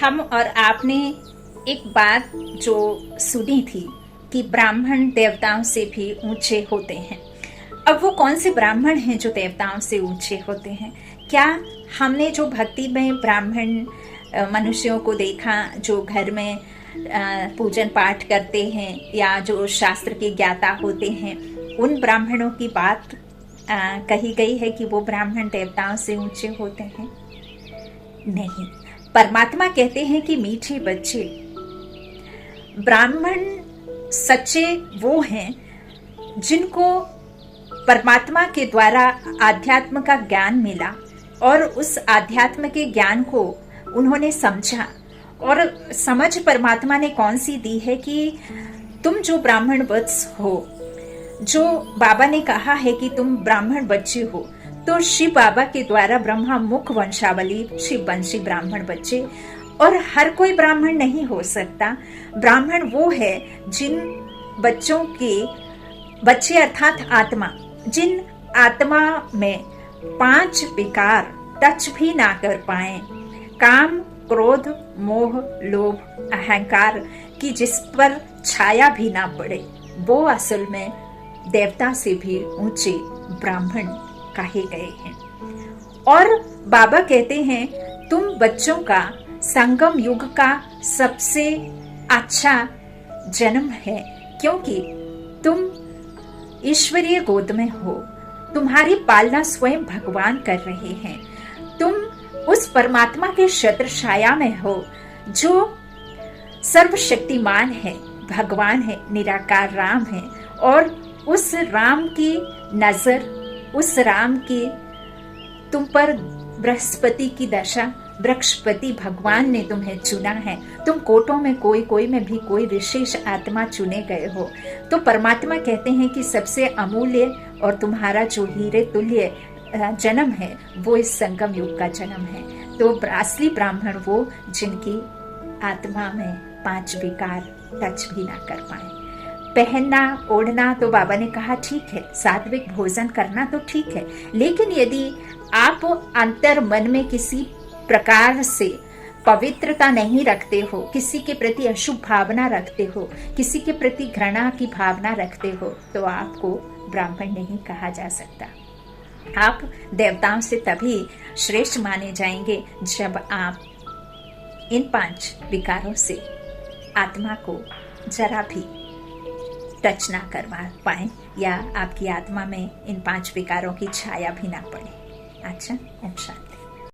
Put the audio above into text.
हम और आपने एक बात जो सुनी थी कि ब्राह्मण देवताओं से भी ऊंचे होते हैं। अब वो कौन से ब्राह्मण हैं जो देवताओं से ऊंचे होते हैं? क्या हमने जो भक्ति में ब्राह्मण मनुष्यों को देखा जो घर में पूजन पाठ करते हैं या जो शास्त्र के ज्ञाता होते हैं, उन ब्राह्मणों की बात कही गई है कि वो ब्राह्मण देवताओं से ऊंचे होते हैं? नहीं। परमात्मा कहते हैं कि मीठे बच्चे, ब्राह्मण सच्चे वो हैं जिनको परमात्मा के द्वारा आध्यात्म का ज्ञान मिला और उस आध्यात्म के ज्ञान को उन्होंने समझा। और समझ परमात्मा ने कौन सी दी है कि तुम जो ब्राह्मण वत्स हो, जो बाबा ने कहा है कि तुम ब्राह्मण बच्चे हो, तो शिव बाबा के द्वारा ब्रह्मा मुख वंशावली शिव वंशी ब्राह्मण बच्चे। और हर कोई ब्राह्मण नहीं हो सकता। ब्राह्मण वो है जिन बच्चों के बच्चे अर्थात आत्मा, जिन आत्मा में 5 विकार टच भी ना कर पाए, काम क्रोध मोह लोभ अहंकार की जिस पर छाया भी ना पड़े, वो असल में देवता से भी ऊंचे ब्राह्मण कहे गए हैं। और बाबा कहते हैं तुम बच्चों का संगम युग का सबसे अच्छा जन्म है, क्योंकि तुम ईश्वरीय गोद में हो। तुम्हारी पालना स्वयं भगवान कर रहे हैं। तुम उस परमात्मा के छत्र छाया में हो जो सर्वशक्तिमान है, भगवान है, निराकार राम है। और उस राम की नजर, उस राम की तुम पर बृहस्पति की दशा, बृहस्पति भगवान ने तुम्हें चुना है। तुम कोटों में कोई में भी कोई विशेष आत्मा चुने गए हो। तो परमात्मा कहते हैं कि सबसे अमूल्य और तुम्हारा जो हीरे तुल्य जन्म है वो इस संगम युग का जन्म है। तो असली ब्राह्मण वो जिनकी आत्मा में 5 विकार टच भी ना कर पाए। पहनना ओढ़ना तो बाबा ने कहा ठीक है, सात्विक भोजन करना तो ठीक है, लेकिन यदि आप अंतर मन में किसी प्रकार से पवित्रता नहीं रखते हो, किसी के प्रति अशुभ भावना रखते हो, किसी के प्रति घृणा की भावना रखते हो, तो आपको ब्राह्मण नहीं कहा जा सकता। आप देवताओं से तभी श्रेष्ठ माने जाएंगे जब आप इन 5 विकारों से आत्मा को जरा भी टच ना करवा पाए या आपकी आत्मा में इन 5 विकारों की छाया भी ना पड़े। अच्छा,